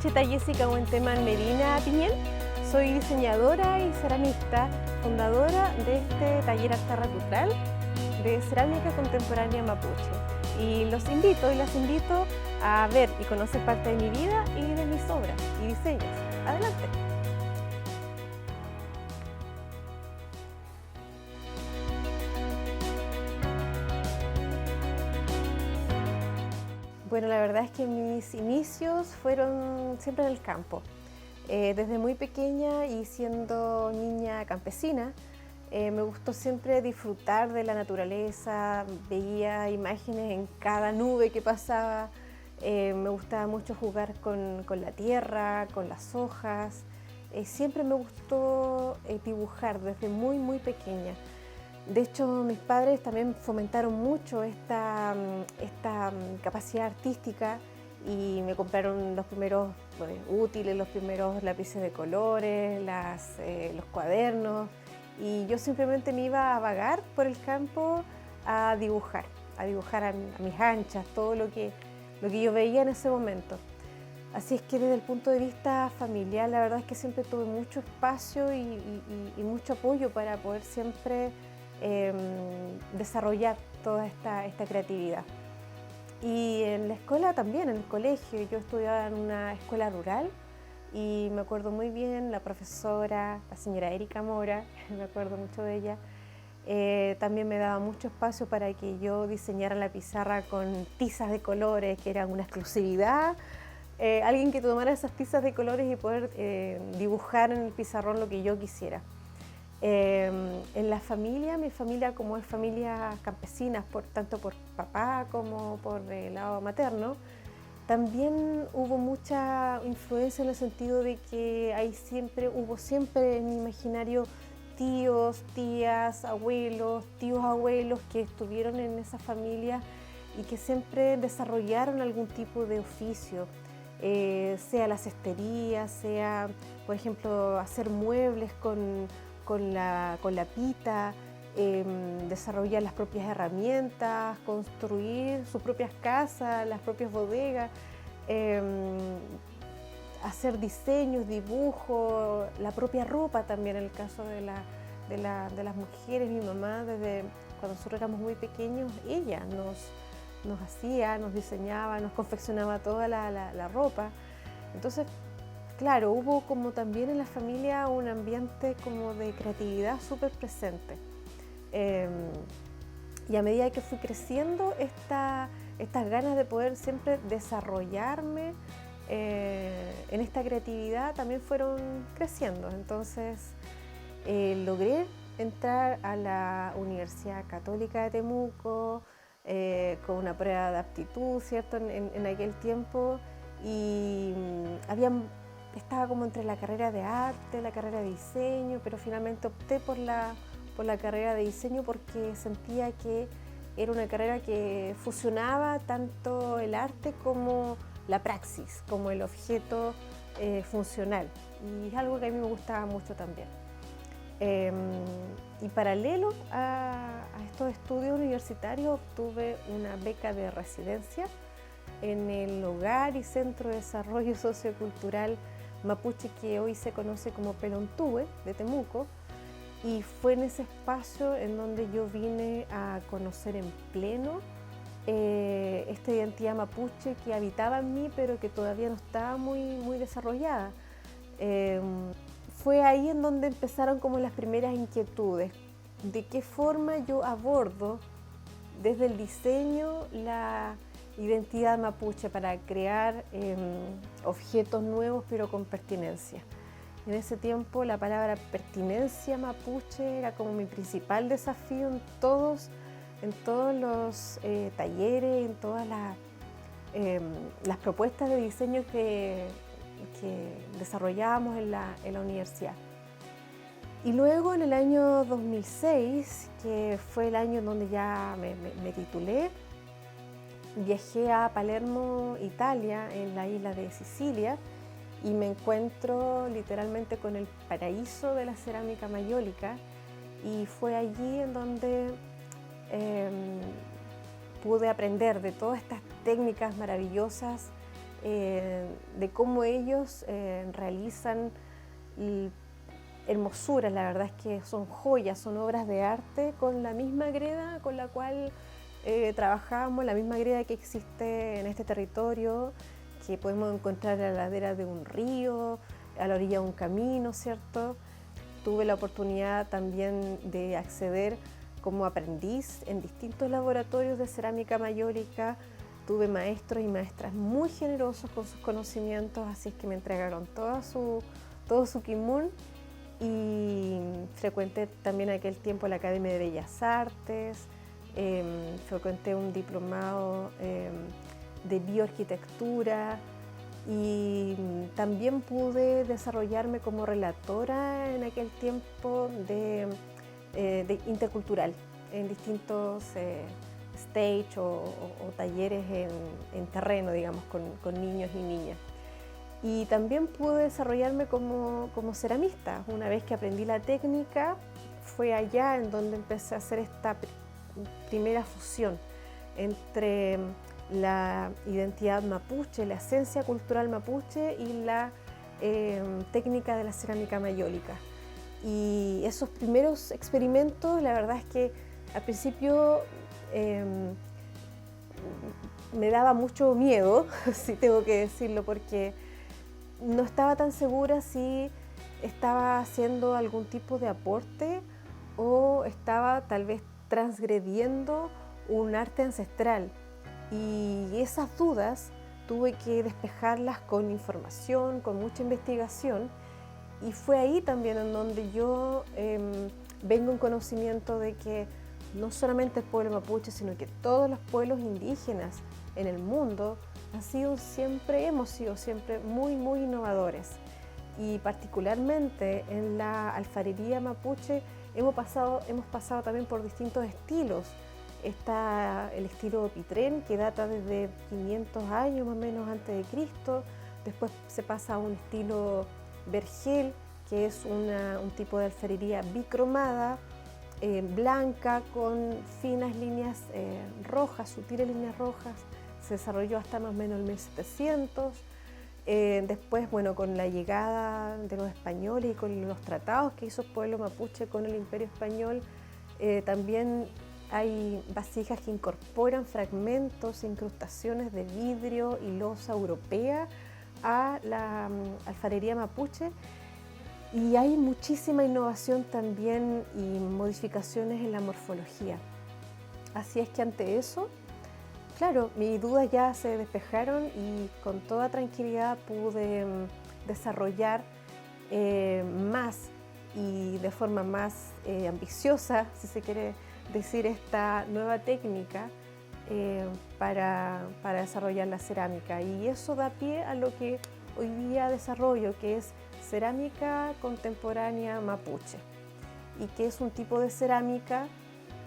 Cheta Jessica Huentemán Medina Piñel, soy diseñadora y ceramista, fundadora de este taller Artarra Cultural de cerámica contemporánea mapuche. Y los invito y las invito a ver y conocer parte de mi vida y de mis obras y diseños. Adelante. Bueno, la verdad es que mis inicios fueron siempre en el campo. Desde muy pequeña y siendo niña campesina, me gustó siempre disfrutar de la naturaleza, veía imágenes en cada nube que pasaba, me gustaba mucho jugar con la tierra, con las hojas, siempre me gustó dibujar desde muy pequeña. De hecho, mis padres también fomentaron mucho esta capacidad artística y me compraron los primeros útiles, los primeros lápices de colores, los cuadernos, y yo simplemente me iba a vagar por el campo a dibujar a mis anchas, todo lo que yo veía en ese momento. Así es que desde el punto de vista familiar, la verdad es que siempre tuve mucho espacio y mucho apoyo para poder siempre desarrollar toda esta creatividad. Y en la escuela también, en el colegio, yo estudiaba en una escuela rural y me acuerdo muy bien la profesora, la señora Erika Mora, me acuerdo mucho de ella, también me daba mucho espacio para que yo diseñara la pizarra con tizas de colores, que era una exclusividad. Alguien que tomara esas tizas de colores y poder dibujar en el pizarrón lo que yo quisiera. En la familia, mi familia como es familia campesina, tanto por papá como por el lado materno, también hubo mucha influencia en el sentido de que hubo siempre en mi imaginario tíos, tías, abuelos, tíos, abuelos que estuvieron en esa familia y que siempre desarrollaron algún tipo de oficio, sea la cestería, sea, por ejemplo, hacer muebles con la pita, desarrollar las propias herramientas, construir sus propias casas, las propias bodegas, hacer diseños, dibujos, la propia ropa también, en el caso de las mujeres. Mi mamá, desde cuando nosotros éramos muy pequeños, ella nos hacía, nos diseñaba, nos confeccionaba toda la ropa. Entonces, claro, hubo como también en la familia un ambiente como de creatividad súper presente. Y a medida que fui creciendo, estas ganas de poder siempre desarrollarme en esta creatividad también fueron creciendo. Entonces, logré entrar a la Universidad Católica de Temuco con una prueba de aptitud, ¿cierto? En aquel tiempo, y estaba como entre la carrera de arte, la carrera de diseño, pero finalmente opté por la carrera de diseño porque sentía que era una carrera que fusionaba tanto el arte como la praxis, como el objeto funcional, y es algo que a mí me gustaba mucho también. Y paralelo a estos estudios universitarios obtuve una beca de residencia en el Hogar y Centro de Desarrollo Sociocultural Mapuche, que hoy se conoce como Pelontúe, de Temuco, y fue en ese espacio en donde yo vine a conocer en pleno esta identidad mapuche que habitaba en mí, pero que todavía no estaba muy desarrollada. Fue ahí en donde empezaron como las primeras inquietudes, de qué forma yo abordo desde el diseño la identidad mapuche para crear objetos nuevos pero con pertinencia. En ese tiempo la palabra pertinencia mapuche era como mi principal desafío en todos los talleres, en todas las propuestas de diseño que desarrollábamos en la universidad. Y luego en el año 2006, que fue el año en donde ya me titulé, viajé a Palermo, Italia, en la isla de Sicilia, y me encuentro literalmente con el paraíso de la cerámica mayólica, y fue allí en donde pude aprender de todas estas técnicas maravillosas de cómo ellos realizan hermosuras. La verdad es que son joyas, son obras de arte con la misma greda con la cual trabajamos, la misma greda que existe en este territorio, que podemos encontrar a la ladera de un río, a la orilla de un camino, ¿cierto? Tuve la oportunidad también de acceder como aprendiz en distintos laboratorios de cerámica mayólica. Tuve maestros y maestras muy generosos con sus conocimientos, así es que me entregaron todo su kimún, y frecuenté también en aquel tiempo la Academia de Bellas Artes, frecuenté un diplomado de bioarquitectura, y también pude desarrollarme como relatora en aquel tiempo de intercultural en distintos stage o talleres en terreno, digamos, con niños y niñas. Y también pude desarrollarme como ceramista. Una vez que aprendí la técnica, fue allá en donde empecé a hacer esta primera fusión entre la identidad mapuche, la esencia cultural mapuche y la técnica de la cerámica mayólica. Y esos primeros experimentos, la verdad es que al principio me daba mucho miedo, si tengo que decirlo, porque no estaba tan segura si estaba haciendo algún tipo de aporte o estaba tal vez transgrediendo un arte ancestral. Y esas dudas tuve que despejarlas con información, con mucha investigación, y fue ahí también en donde yo vengo en conocimiento de que no solamente el pueblo mapuche, sino que todos los pueblos indígenas en el mundo hemos sido siempre muy, muy innovadores. Y particularmente en la alfarería mapuche hemos pasado también por distintos estilos. Está el estilo Pitrén, que data desde 500 años más o menos antes de Cristo. Después se pasa a un estilo Vergel, que es un tipo de alfarería bicromada, blanca, con finas líneas rojas, sutiles líneas rojas. Se desarrolló hasta más o menos el 1700. Después, bueno, con la llegada de los españoles y con los tratados que hizo el pueblo mapuche con el Imperio Español, también hay vasijas que incorporan fragmentos, incrustaciones de vidrio y loza europea a la alfarería mapuche, y hay muchísima innovación también y modificaciones en la morfología. Así es que ante eso, claro, mis dudas ya se despejaron y con toda tranquilidad pude desarrollar más y de forma más ambiciosa, si se quiere decir, esta nueva técnica para desarrollar la cerámica. Y eso da pie a lo que hoy día desarrollo, que es cerámica contemporánea mapuche, y que es un tipo de cerámica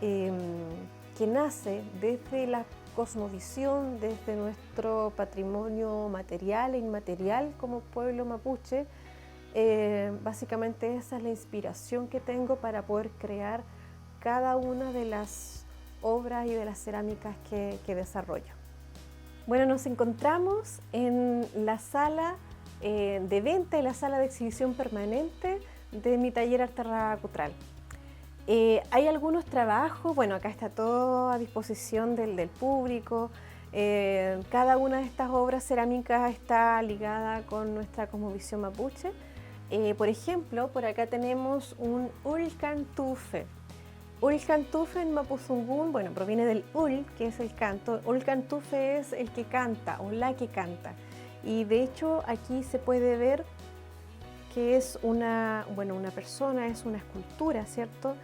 que nace desde la cosmovisión, desde nuestro patrimonio material e inmaterial como pueblo mapuche. Básicamente esa es la inspiración que tengo para poder crear cada una de las obras y de las cerámicas que desarrollo. Bueno, nos encontramos en la sala de venta y la sala de exhibición permanente de mi taller Arterra Cutral. Hay algunos trabajos, bueno, acá está todo a disposición del público. Cada una de estas obras cerámicas está ligada con nuestra cosmovisión mapuche. Por ejemplo, por acá tenemos un Ulcantufe. Ulcantufe en Mapuzungún, bueno, proviene del ul, que es el canto. Ulcantufe es el que canta o la que canta. Y de hecho aquí se puede ver que es una persona, es una escultura, ¿cierto?,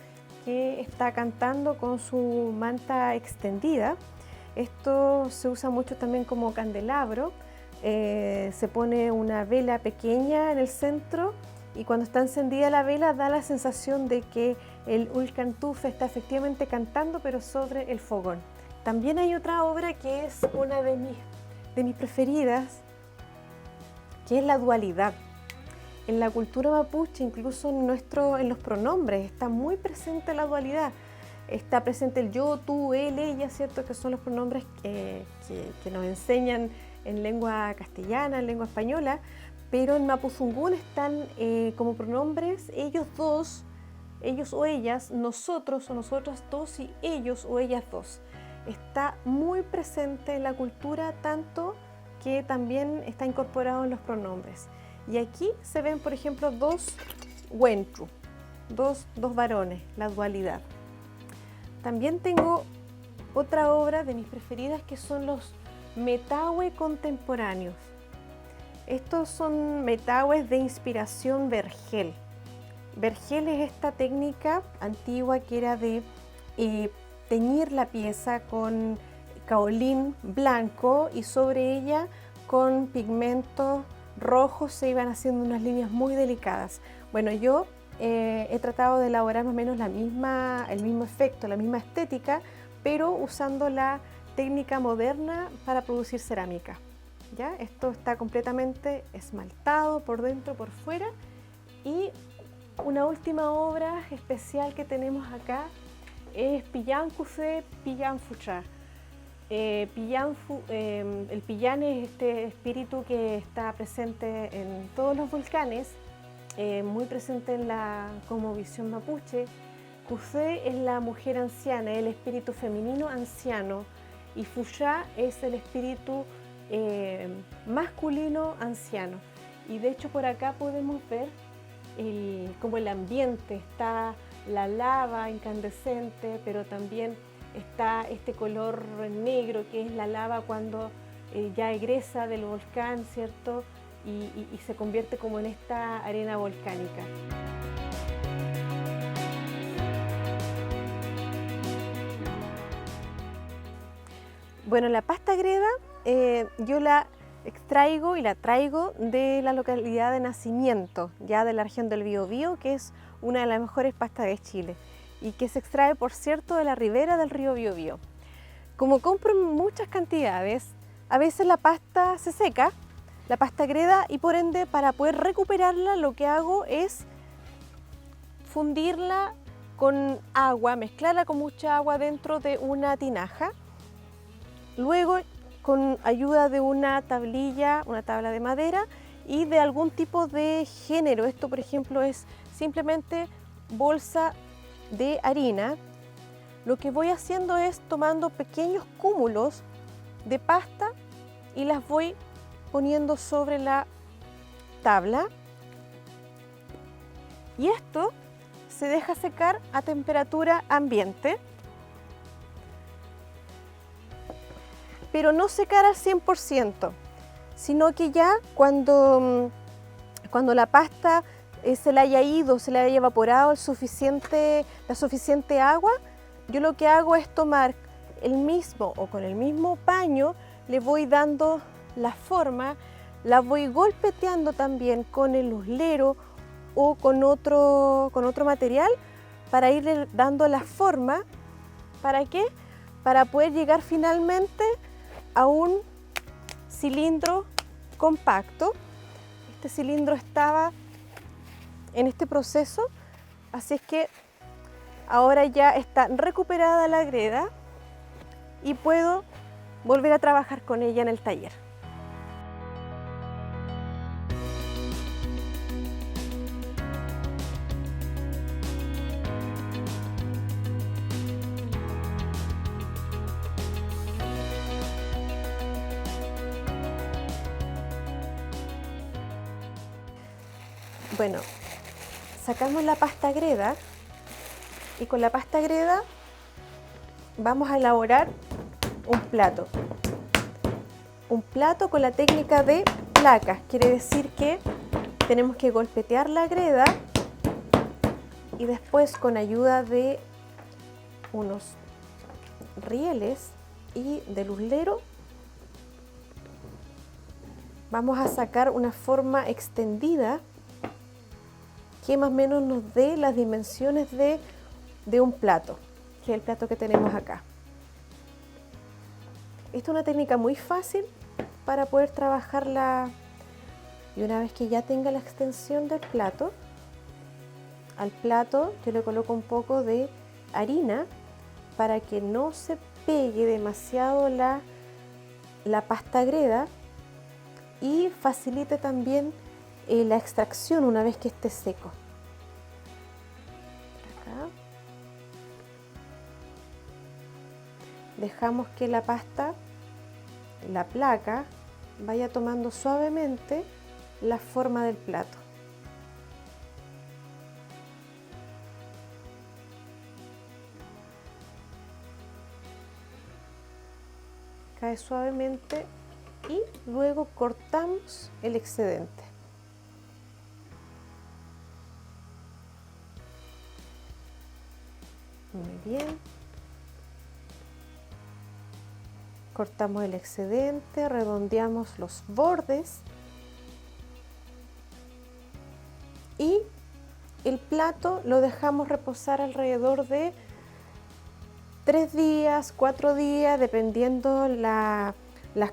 que está cantando con su manta extendida. Esto se usa mucho también como candelabro. Se pone una vela pequeña en el centro, y cuando está encendida la vela da la sensación de que el Ulcantufe está efectivamente cantando, pero sobre el fogón. También hay otra obra que es una de mis preferidas, que es la dualidad. En la cultura mapuche, incluso en los pronombres, está muy presente la dualidad. está presente el yo, tú, él, ella, ¿cierto? Que son los pronombres que nos enseñan en lengua castellana, en lengua española, pero en Mapuzungún están como pronombres ellos dos, ellos o ellas, nosotros o nosotras dos y ellos o ellas dos. Está muy presente en la cultura, tanto que también está incorporado en los pronombres. Y aquí se ven, por ejemplo, dos Wentru, dos varones, la dualidad. También tengo otra obra de mis preferidas que son los Metahue contemporáneos. Estos son metahues de inspiración vergel. Vergel es esta técnica antigua que era de teñir la pieza con caolín blanco y sobre ella con pigmentos rojos se iban haciendo unas líneas muy delicadas. Bueno, yo he tratado de elaborar más o menos el mismo efecto, la misma estética, pero usando la técnica moderna para producir cerámica. ¿Ya? Esto está completamente esmaltado por dentro, por fuera. Y una última obra especial que tenemos acá es Pillankufe Pillanfucha. El pillán es este espíritu que está presente en todos los volcanes, muy presente en la cosmovisión mapuche. Cufé es la mujer anciana, el espíritu femenino anciano, y Fuchá es el espíritu masculino anciano. Y de hecho por acá podemos ver como el ambiente, está la lava incandescente, pero también está este color negro que es la lava cuando ya egresa del volcán, ¿cierto? Y se convierte como en esta arena volcánica. Bueno, la pasta greda yo la extraigo y la traigo de la localidad de nacimiento, ya de la región del Biobío, que es una de las mejores pastas de Chile y que se extrae, por cierto, de la ribera del río Biobío. Como compro en muchas cantidades, a veces la pasta se seca, la pasta greda, y por ende para poder recuperarla lo que hago es fundirla con agua, mezclarla con mucha agua dentro de una tinaja. Luego, con ayuda de una tablilla, una tabla de madera y de algún tipo de género, esto por ejemplo es simplemente bolsa de harina, lo que voy haciendo es tomando pequeños cúmulos de pasta y las voy poniendo sobre la tabla, y esto se deja secar a temperatura ambiente, pero no secar al 100%, sino que ya cuando la pasta se le haya ido, se le haya evaporado la suficiente agua, yo lo que hago es tomar con el mismo paño, le voy dando la forma, la voy golpeteando también con el uslero o con otro material para irle dando la forma. ¿Para qué? Para poder llegar finalmente a un cilindro compacto. Este cilindro estaba en este proceso, así es que ahora ya está recuperada la greda y puedo volver a trabajar con ella en el taller. Bueno, sacamos la pasta greda y con la pasta greda vamos a elaborar un plato. Un plato con la técnica de placas, quiere decir que tenemos que golpetear la greda y después con ayuda de unos rieles y del uslero vamos a sacar una forma extendida que más o menos nos dé las dimensiones de un plato, que es el plato que tenemos acá. Esta es una técnica muy fácil para poder trabajarla, y una vez que ya tenga la extensión del plato, al plato yo le coloco un poco de harina para que no se pegue demasiado la pasta greda y facilite también la extracción una vez que esté seco. Acá. Dejamos que la pasta, la placa, vaya tomando suavemente la forma del plato. Cae suavemente y luego cortamos el excedente. Muy bien. Cortamos el excedente, redondeamos los bordes y el plato lo dejamos reposar alrededor de 3 días, 4 días, dependiendo las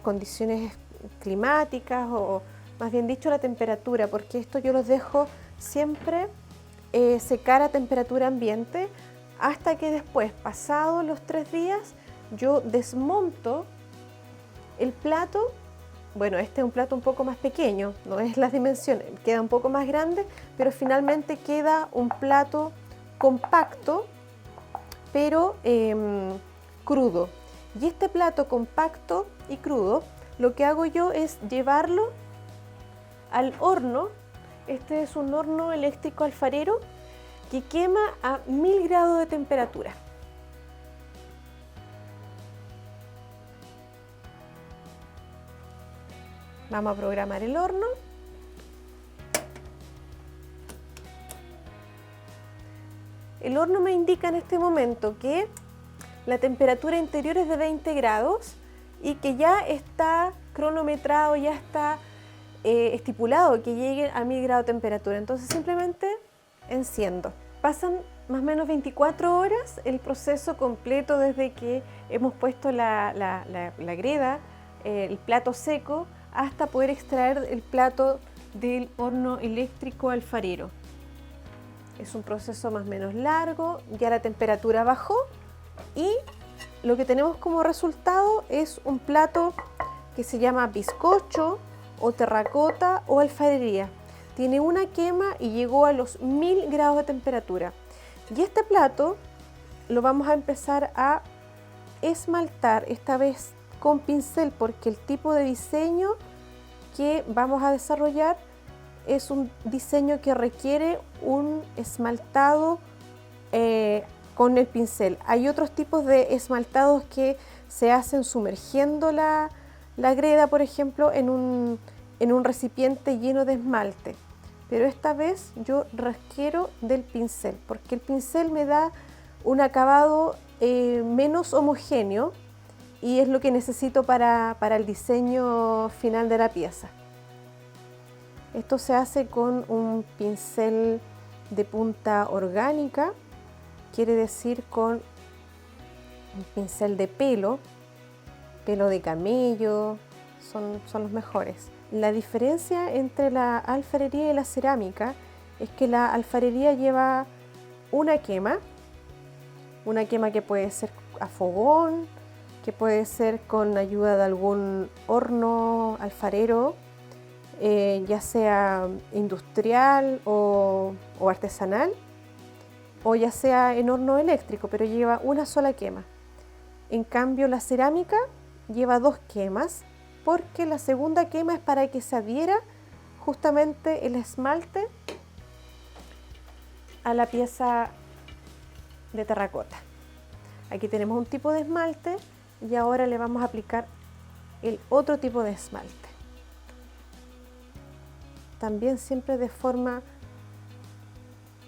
condiciones climáticas o más bien dicho la temperatura, porque esto yo los dejo siempre secar a temperatura ambiente hasta que después, pasados los 3 días, yo desmonto el plato. Bueno, este es un plato un poco más pequeño, no es las dimensiones, queda un poco más grande, pero finalmente queda un plato compacto, pero crudo. Y este plato compacto y crudo, lo que hago yo es llevarlo al horno. Este es un horno eléctrico alfarero que quema a 1000 grados de temperatura. Vamos a programar el horno. El horno me indica en este momento que la temperatura interior es de 20 grados y que ya está cronometrado, ya está estipulado que llegue a 1000 grados de temperatura. Entonces simplemente enciendo. Pasan más o menos 24 horas el proceso completo desde que hemos puesto la greda, el plato seco, hasta poder extraer el plato del horno eléctrico alfarero. Es un proceso más o menos largo, ya la temperatura bajó y lo que tenemos como resultado es un plato que se llama bizcocho o terracota o alfarería. Tiene una quema y llegó a los 1000 grados de temperatura. Y este plato lo vamos a empezar a esmaltar, esta vez con pincel, porque el tipo de diseño que vamos a desarrollar es un diseño que requiere un esmaltado con el pincel. Hay otros tipos de esmaltados que se hacen sumergiendo la greda, por ejemplo, en un recipiente lleno de esmalte. Pero esta vez yo requiero del pincel, porque el pincel me da un acabado menos homogéneo y es lo que necesito para el diseño final de la pieza. Esto se hace con un pincel de punta orgánica, quiere decir con un pincel de pelo de camello, son los mejores. La diferencia entre la alfarería y la cerámica es que la alfarería lleva una quema que puede ser a fogón, que puede ser con ayuda de algún horno alfarero, ya sea industrial o artesanal, o ya sea en horno eléctrico, pero lleva una sola quema. En cambio, la cerámica lleva 2 quemas, porque la segunda quema es para que se adhiera justamente el esmalte a la pieza de terracota. Aquí tenemos un tipo de esmalte y ahora le vamos a aplicar el otro tipo de esmalte. También siempre de forma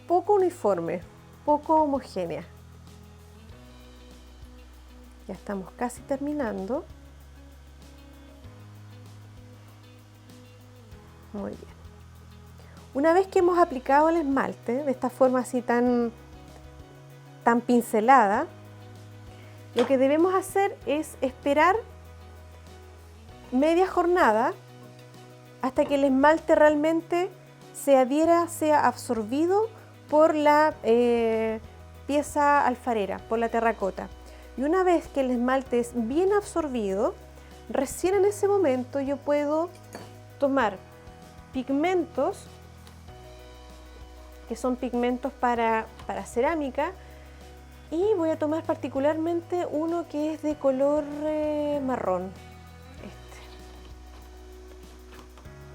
poco uniforme, poco homogénea. Ya estamos casi terminando. Muy bien. Una vez que hemos aplicado el esmalte de esta forma así tan pincelada, lo que debemos hacer es esperar media jornada hasta que el esmalte realmente se adhiera, sea absorbido por la pieza alfarera, por la terracota. Y una vez que el esmalte es bien absorbido, recién en ese momento yo puedo tomar pigmentos, que son pigmentos para cerámica, y voy a tomar particularmente uno que es de color marrón,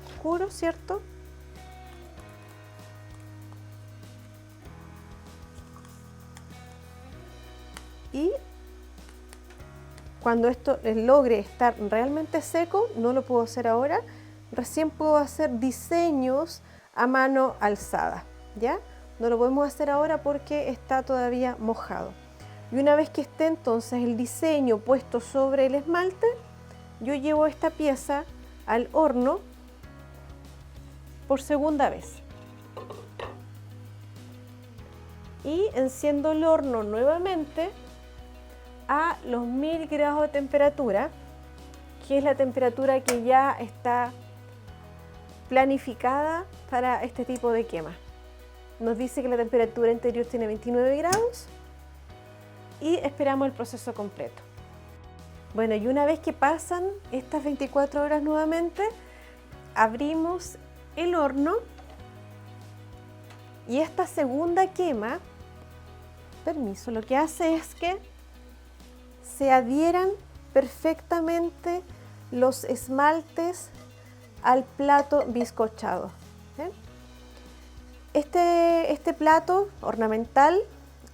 oscuro, ¿cierto? Y cuando esto logre estar realmente seco, no lo puedo hacer ahora, recién puedo hacer diseños a mano alzada, ¿ya? No lo podemos hacer ahora porque está todavía mojado. Y una vez que esté entonces el diseño puesto sobre el esmalte, yo llevo esta pieza al horno por segunda vez. Y enciendo el horno nuevamente a los 1000 grados de temperatura, que es la temperatura que ya está planificada para este tipo de quema. Nos dice que la temperatura interior tiene 29 grados y esperamos el proceso completo. Bueno, y una vez que pasan estas 24 horas nuevamente, abrimos el horno y esta segunda quema, lo que hace es que se adhieran perfectamente los esmaltes al plato bizcochado. Este plato ornamental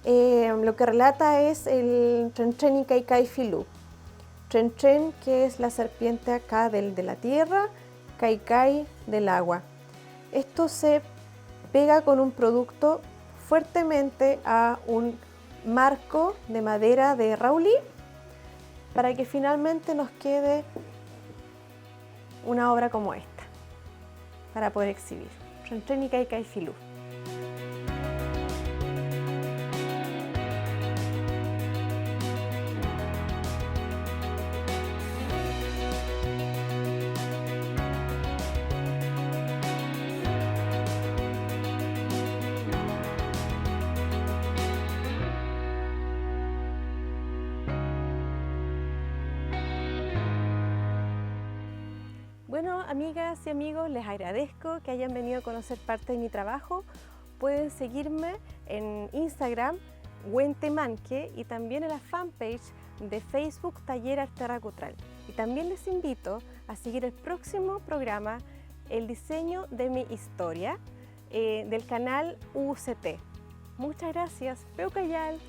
lo que relata es el Tren Tren y Kai Kai Filú. Tren Tren, que es la serpiente acá de la tierra, Kai Kai del agua. Esto se pega con un producto fuertemente a un marco de madera de Raulí para que finalmente nos quede una obra como esta para poder exhibir. Tren Tren y Kai Kai Filú. Bueno, amigas y amigos, les agradezco que hayan venido a conocer parte de mi trabajo. Pueden seguirme en Instagram, Huentemanque, y también en la fanpage de Facebook Taller Arterra Cutral. Y también les invito a seguir el próximo programa, El diseño de mi historia, del canal UCT. Muchas gracias. Peucayal.